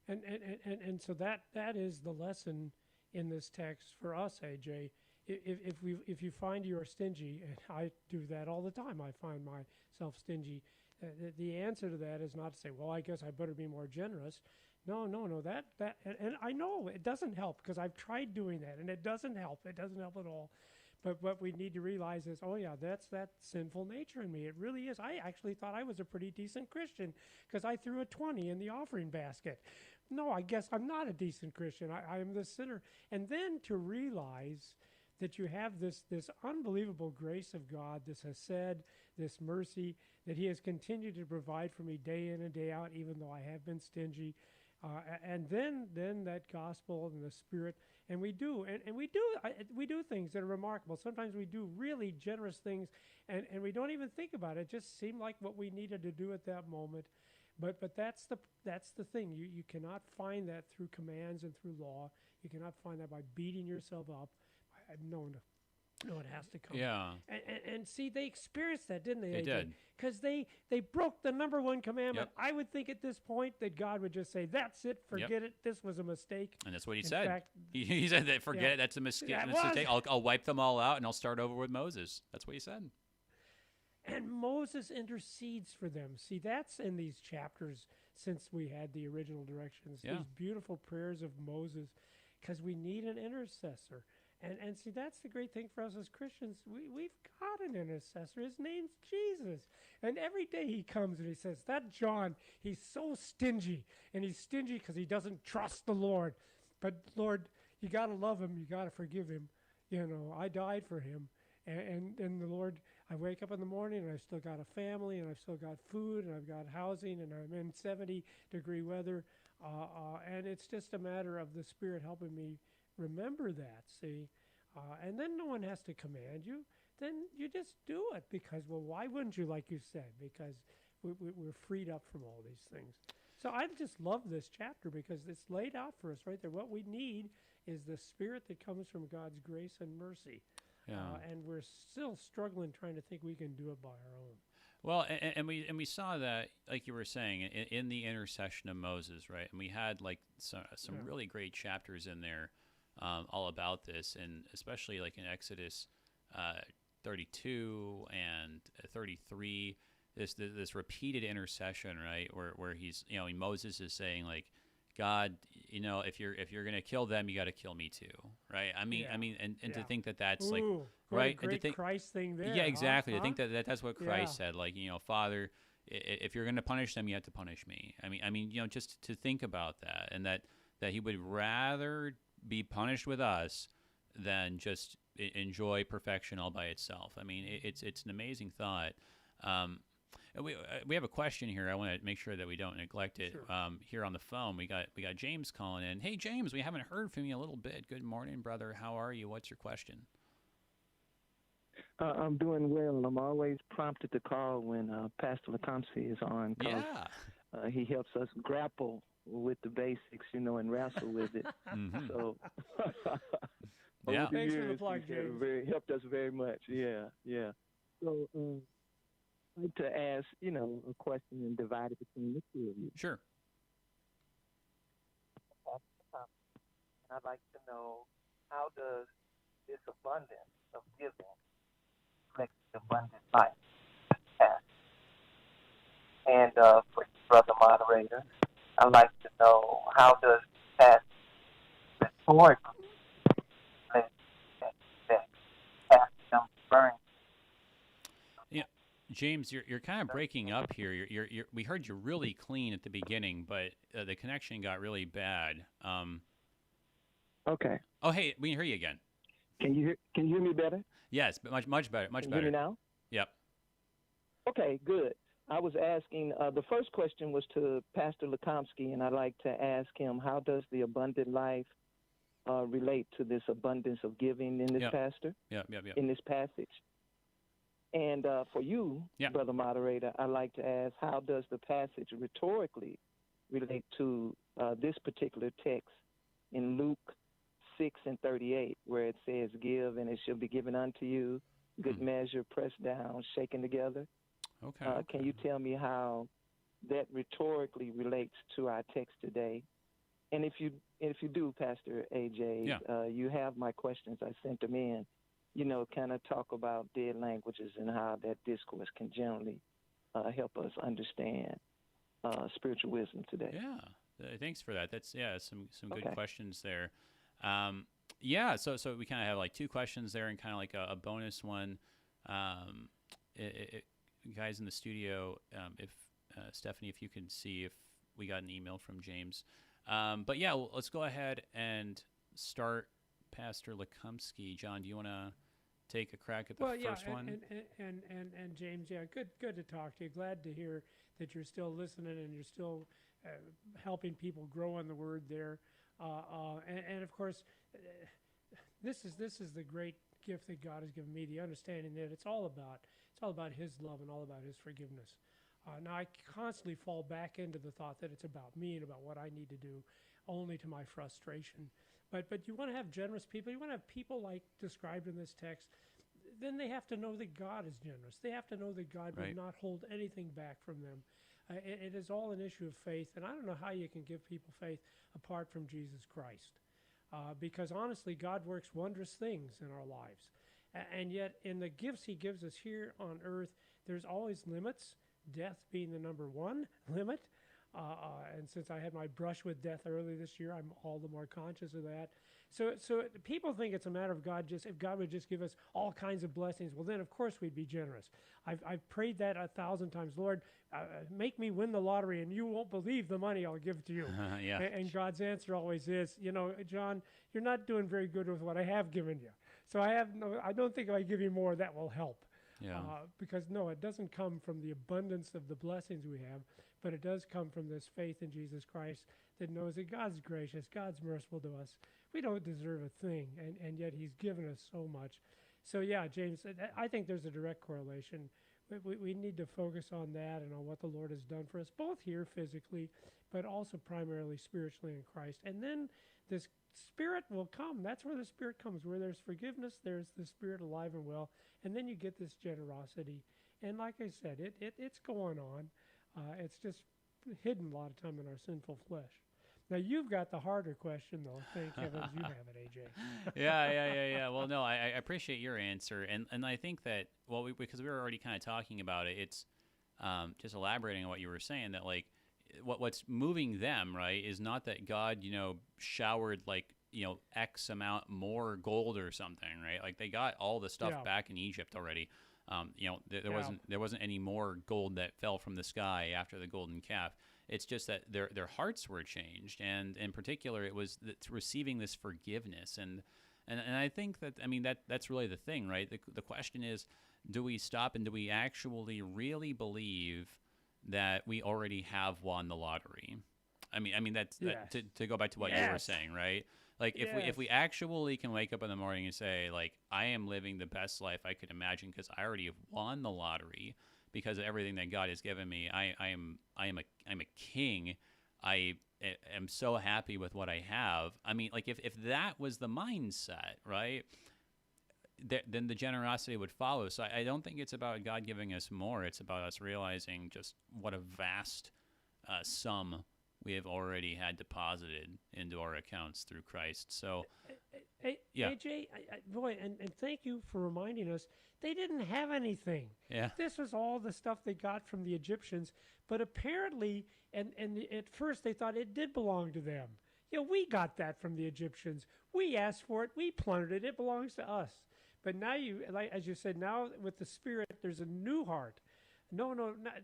S2: And so that is the lesson in this text for us, AJ. If you find you're stingy, and I do that all the time, I find myself stingy. The answer to that is not to say, well, I guess I better be more generous. No. And I know it doesn't help because I've tried doing that, and it doesn't help. It doesn't help at all. But what we need to realize is, oh yeah, that's that sinful nature in me. It really is. I actually thought I was a pretty decent Christian because I threw a 20 in the offering basket. No, I guess I'm not a decent Christian. I am the sinner. And then to realize that you have this unbelievable grace of God, this hesed, this mercy, that he has continued to provide for me day in and day out, even though I have been stingy. And then that gospel and the Spirit, and we do things that are remarkable. Sometimes we do really generous things, and we don't even think about it. It just seemed like what we needed to do at that moment. But that's the thing. You cannot find that through commands and through law. You cannot find that by beating yourself up. No, it has to come.
S1: Yeah.
S2: And see, they experienced that, didn't they?
S1: They did.
S2: Because they broke the number one commandment.
S1: Yep.
S2: I would think at this point that God would just say, that's it, forget it, this was a mistake.
S1: And that's what he
S2: In
S1: said.
S2: fact,
S1: He said that forget it, that's a mistake.
S2: That
S1: That's a
S2: was.
S1: mistake. I'll wipe them all out and I'll start over with Moses. That's what he said.
S2: And Moses intercedes for them. See, that's in these chapters since we had the original directions.
S1: Yeah.
S2: These beautiful prayers of Moses, because we need an intercessor. And see, that's the great thing for us as Christians. We've got an intercessor. His name's Jesus. And every day he comes and he says, that John, he's so stingy. And he's stingy because he doesn't trust the Lord. But Lord, you got to love him. You got to forgive him. I died for him. And the Lord, I wake up in the morning and I've still got a family and I've still got food and I've got housing and I'm in 70-degree weather. And it's just a matter of the Spirit helping me remember that, see? And then no one has to command you. Then you just do it because, well, why wouldn't you, like you said? Because we're freed up from all these things. So I just love this chapter because it's laid out for us right there. What we need is the Spirit that comes from God's grace and mercy.
S1: Yeah.
S2: And we're still struggling trying to think we can do it by our own.
S1: Well, and we saw that, like you were saying, in the intercession of Moses, right? And we had like some really great chapters in there, all about this, and especially like in Exodus 32 and 33, this repeated intercession, right? Where he's, Moses is saying like, God, if you're gonna kill them, you got to kill me too, right? I mean, to think that that's like, right?
S2: What a great Christ thing there.
S1: Yeah, exactly.
S2: Huh?
S1: I think that's what Christ said. Like, Father, if you're gonna punish them, you have to punish me. I mean, just to think about that, and that he would rather be punished with us than just enjoy perfection all by itself. I mean, it's an amazing thought. We have a question here. I want to make sure that we don't neglect it. Sure. Here on the phone, we got James calling in. Hey, James, we haven't heard from you a little bit. Good morning, brother. How are you? What's your question?
S3: I'm doing well. I'm always prompted to call when Pastor Lecompsey is on.
S1: Yeah.
S3: He helps us grapple with the basics, and wrestle with it.
S1: Mm-hmm.
S3: So,
S1: yeah.
S2: Thanks for the plug, James.
S3: Helped us very much. Yeah. So, I'd like to ask, a question and divide it between the two of you.
S1: Sure.
S3: I'd like to know, how does this abundance of giving reflect the abundant life? And for you, brother moderator, I'd like to know, how does past rhetorically reflect that past them burning?
S1: Yeah. James, you're kind of breaking up here. You're we heard you really clean at the beginning, but the connection got really bad.
S3: Okay.
S1: Oh, hey, we can hear you again.
S3: Can you hear me better?
S1: Yes, but much better. Much
S3: Can
S1: better.
S3: you hear me now?
S1: Yep.
S3: Okay, good. I was asking, the first question was to Pastor Lecompsey, and I'd like to ask him, how does the abundant life relate to this abundance of giving in this pastor?
S1: Yep.
S3: In this passage? And for you, brother moderator, I'd like to ask, how does the passage rhetorically relate to this particular text in Luke 6:38, where it says, "Give, and it shall be given unto you, good measure, pressed down, shaken together"?
S1: Okay.
S3: Can you tell me how that rhetorically relates to our text today? And if you do, Pastor AJ, you have my questions. I sent them in. Kind of talk about dead languages and how that discourse can generally help us understand spiritual wisdom today.
S1: Yeah, thanks for that. That's some good questions there. So we kind of have like two questions there and kind of like a bonus one. Guys in the studio, if Stephanie, if you can see if we got an email from James. Let's go ahead and start Pastor Lecompsey. John, do you want to take a crack at the first one?
S2: And James, good to talk to you. Glad to hear that you're still listening and you're still helping people grow in the Word there. And of course, this is the great gift that God has given me, the understanding that it's all about His love and all about His forgiveness. Now I constantly fall back into the thought that it's about me and about what I need to do, only to my frustration. But you want to have generous people. You want to have people like described in this text. Then they have to know that God is generous. They have to know that God will not hold anything back from them. It is all an issue of faith, and I don't know how you can give people faith apart from Jesus Christ. Because honestly, God works wondrous things in our lives. And yet, in the gifts He gives us here on earth, there's always limits, death being the number one limit. And since I had my brush with death early this year, I'm all the more conscious of that. So people think it's a matter of God if God would just give us all kinds of blessings, well, then of course we'd be generous. I've prayed that 1,000 times. Lord, make me win the lottery, and you won't believe the money I'll give to you.
S1: Yeah.
S2: And God's answer always is, John, you're not doing very good with what I have given you. So I don't think if I give you more, that will help.
S1: Yeah.
S2: Because no, it doesn't come from the abundance of the blessings we have, but it does come from this faith in Jesus Christ that knows that God's gracious, God's merciful to us. We don't deserve a thing, and yet he's given us so much. So yeah, James, I think there's a direct correlation. We need to focus on that and on what the Lord has done for us, both here physically, but also primarily spiritually in Christ. And then this Spirit will come. That's where the Spirit comes. Where there's forgiveness, there's the Spirit alive and well. And then you get this generosity. And like I said, it's going on. It's just hidden a lot of time in our sinful flesh. Now, you've got the harder question, though. Thank heavens you have it, AJ.
S1: Yeah. Well, no, I appreciate your answer. And I think that, because we were already kind of talking about it, it's just elaborating on what you were saying, that, like, what's moving them, right, is not that God, showered, like, X amount more gold or something, right? Like, they got all the stuff back in Egypt already. There wasn't any more gold that fell from the sky after the golden calf. It's just that their hearts were changed, and in particular, it was receiving this forgiveness. And I think that's really the thing, right? The question is, do we stop and do we actually really believe that we already have won the lottery? That's to go back to what you were saying, right? Like, if we actually can wake up in the morning and say, like, I am living the best life I could imagine because I already have won the lottery because of everything that God has given me. I'm a king. I am so happy with what I have. If that was the mindset, right, then the generosity would follow. So I don't think it's about God giving us more. It's about us realizing just what a vast sum we have already had deposited into our accounts through Christ. So,
S2: AJ, boy, and thank you for reminding us, they didn't have anything.
S1: Yeah.
S2: This was all the stuff they got from the Egyptians, but apparently, and at first they thought it did belong to them. We got that from the Egyptians. We asked for it. We plundered it. It belongs to us. But now as you said, now with the Spirit, there's a new heart. No,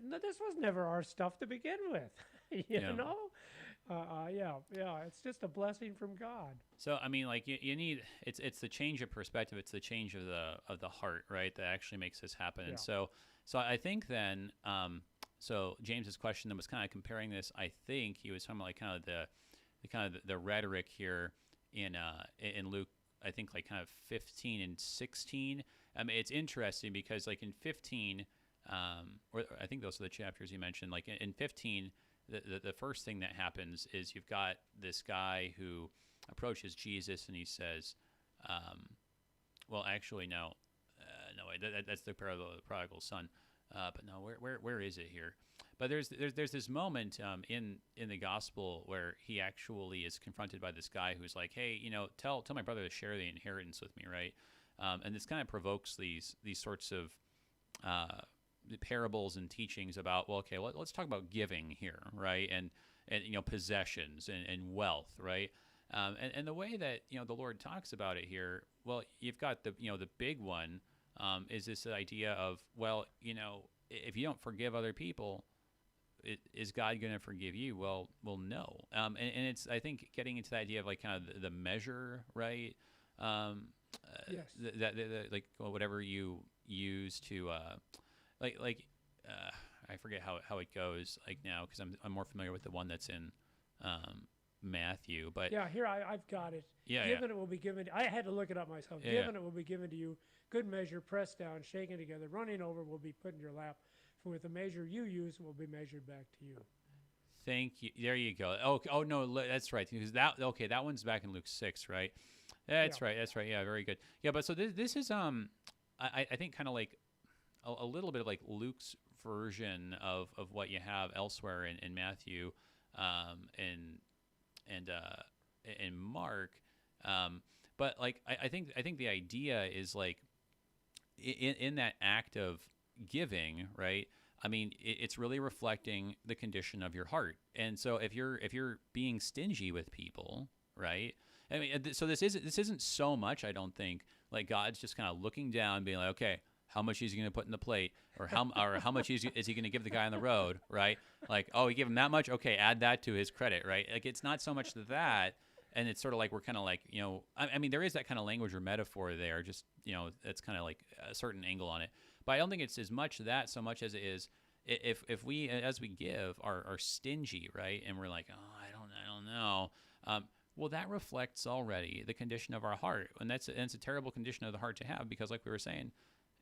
S2: this was never our stuff to begin with. you know? It's just a blessing from God.
S1: So, you need, it's the change of perspective. It's the change of the heart, right, that actually makes this happen.
S2: Yeah.
S1: And so I think then, so James's question that was kind of comparing this, I think he was talking about, like, the rhetoric here in Luke, I think, like, kind of 15 and 16. It's interesting because, like, in 15, or I think those are the chapters you mentioned. Like in 15, the first thing that happens is you've got this guy who approaches Jesus and he says, that's the parable of the prodigal son. But no, where is it here? But there's this moment in the gospel where he actually is confronted by this guy who's like, hey, tell my brother to share the inheritance with me, right? And this kind of provokes these sorts of parables and teachings about, let's talk about giving here, right? And possessions and wealth, right? And the way that the Lord talks about it here, you've got the big one is this idea of, if you don't forgive other people, is God going to forgive you? Well, no. And it's, I think, getting into the idea of, like, kind of the measure, right?
S2: Yes.
S1: Like, whatever you use to, I forget how it goes, like, now, because I'm more familiar with the one that's in Matthew. But
S2: here I've got it. Given it will be given. I had to look it up myself. Given it will be given to you. Good measure, pressed down, shaken together, running over, will be put in your lap. For with the measure you use, it will be measured back to you.
S1: Thank you. There you go. Oh no, that's right. Because that one's back in Luke 6, right? That's right. Yeah, very good. Yeah, but so this is I think kind of like a little bit of like Luke's version of what you have elsewhere in Matthew, and Mark. But like I think the idea is, like, in that act of giving, right? I mean, it's really reflecting the condition of your heart. And so if you're being stingy with people, right? I mean, so this isn't so much, I don't think, like God's just kind of looking down, being like, okay, how much is he going to put in the plate, or how much is he going to give the guy on the road, right? Like, oh, he gave him that much, okay, add that to his credit, right? Like, it's not so much that, and it's sort of like we're kind of like, I mean, there is that kind of language or metaphor there, just it's kind of like a certain angle on it, but I don't think it's as much that so much as it is if we, as we give, are stingy, right? And we're like, oh, I don't know. Well, that reflects already the condition of our heart, and it's a terrible condition of the heart to have, because, like we were saying,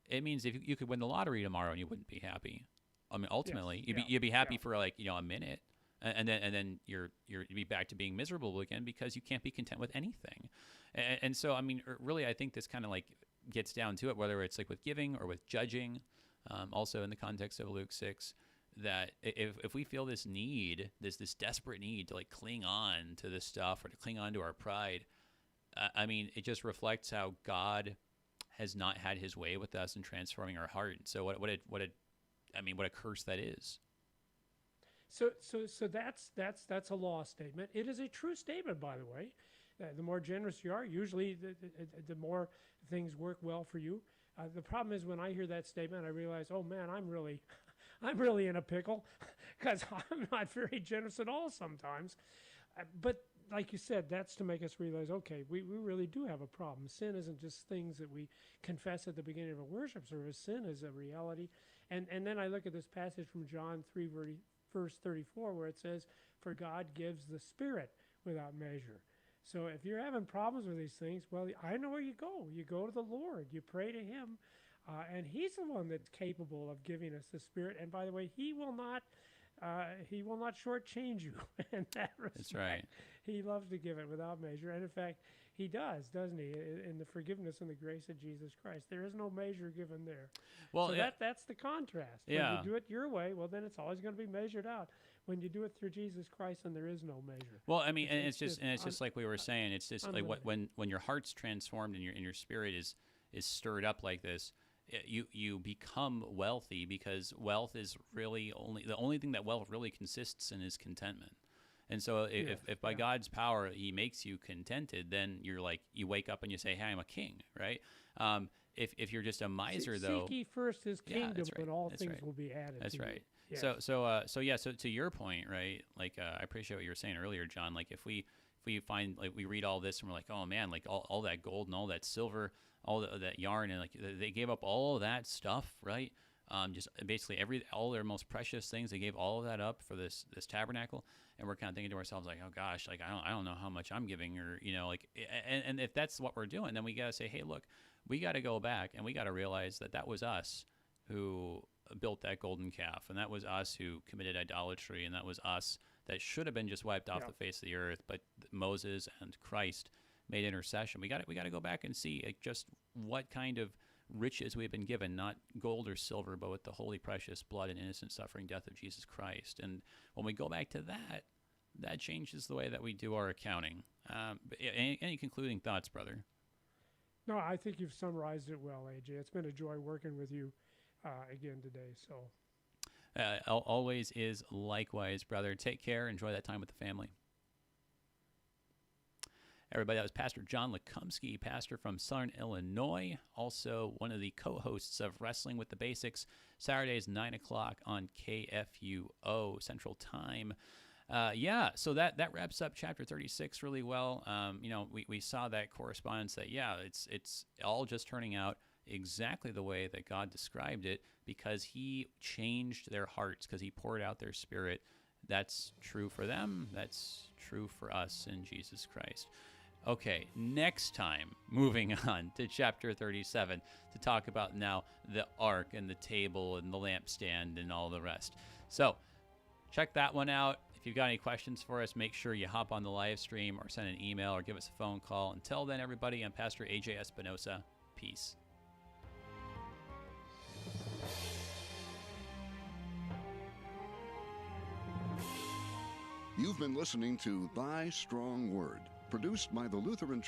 S1: it means if you could win the lottery tomorrow and you wouldn't be happy. I mean, ultimately, you'd be happy for like a minute, and then you'd be back to being miserable again because you can't be content with anything. And so, I mean, really, I think this kind of like gets down to it, whether it's like with giving or with judging. Also, in the context of Luke 6, that if we feel this need, this desperate need to like cling on to this stuff or to cling on to our pride, I mean, it just reflects how God has not had his way with us in transforming our heart. So what a curse that is.
S2: So that's a law statement. It is a true statement, by the way. The more generous you are, usually the more things work well for you. The problem is when I hear that statement, I realize, oh man, I'm really in a pickle, because I'm not very generous at all sometimes. But like you said, that's to make us realize, okay, we really do have a problem. Sin isn't just things that we confess at the beginning of a worship service. Sin is a reality. And then I look at this passage from John 3, verse 34, where it says, for God gives the Spirit without measure. So if you're having problems with these things, well, I know where you go. You go to the Lord. You pray to him. And he's the one that's capable of giving us the Spirit. And by the way, he will not shortchange you in that respect.
S1: That's right.
S2: He loves to give it without measure. And in fact, he does, doesn't he? In the forgiveness and the grace of Jesus Christ. There is no measure given there. Well, so that's the contrast.
S1: Yeah.
S2: When you do it your way, well, then it's always going to be measured out. When you do it through Jesus Christ, then there is no measure.
S1: Well, I mean, it's just like we were saying, it's just unlimited. Like when your heart's transformed and your spirit is stirred up like this, you become wealthy, because wealth is really the only thing that wealth really consists in is contentment. And so if by God's power he makes you contented, then you're like, you wake up and you say, hey, I'm a king, right? If you're just a miser, though,
S2: seek ye first his kingdom,
S1: right.
S2: and all things will be added.
S1: That's
S2: to
S1: right.
S2: You. Yes.
S1: So to your point, right? Like I appreciate what you were saying earlier, John. Like if we find, like, we read all this and we're like, oh man, like all that gold and all that silver, all that yarn, and like they gave up all of that stuff, right? Just basically all their most precious things, they gave all of that up for this tabernacle, and we're kind of thinking to ourselves like, oh gosh, like I don't know how much I'm giving, or like, and if that's what we're doing, then we gotta say, hey, look, we got to go back and we got to realize that was us who built that golden calf, and that was us who committed idolatry, and that was us that should have been just wiped off the face of the earth, but Moses and Christ made intercession. We got to go back and see just what kind of riches we've been given, not gold or silver, but with the holy, precious blood and innocent suffering death of Jesus Christ. And when we go back to that changes the way that we do our accounting. Any concluding thoughts, brother?
S2: No, I think you've summarized it well, AJ. It's been a joy working with you again today. So,
S1: always is likewise, brother. Take care. Enjoy that time with the family. Everybody, that was Pastor John Lekumsky, pastor from Southern Illinois, also one of the co-hosts of Wrestling with the Basics, Saturdays 9 o'clock on KFUO Central Time. So that wraps up chapter 36 really well. We saw that correspondence that, it's all just turning out exactly the way that God described it, because he changed their hearts, because he poured out their Spirit. That's true for them. That's true for us in Jesus Christ. Okay, next time, moving on to chapter 37 to talk about now the ark and the table and the lampstand and all the rest. So check that one out. If you've got any questions for us, make sure you hop on the live stream or send an email or give us a phone call. Until then, everybody, I'm Pastor AJ Espinosa. Peace.
S4: You've been listening to Thy Strong Word, produced by the Lutheran Church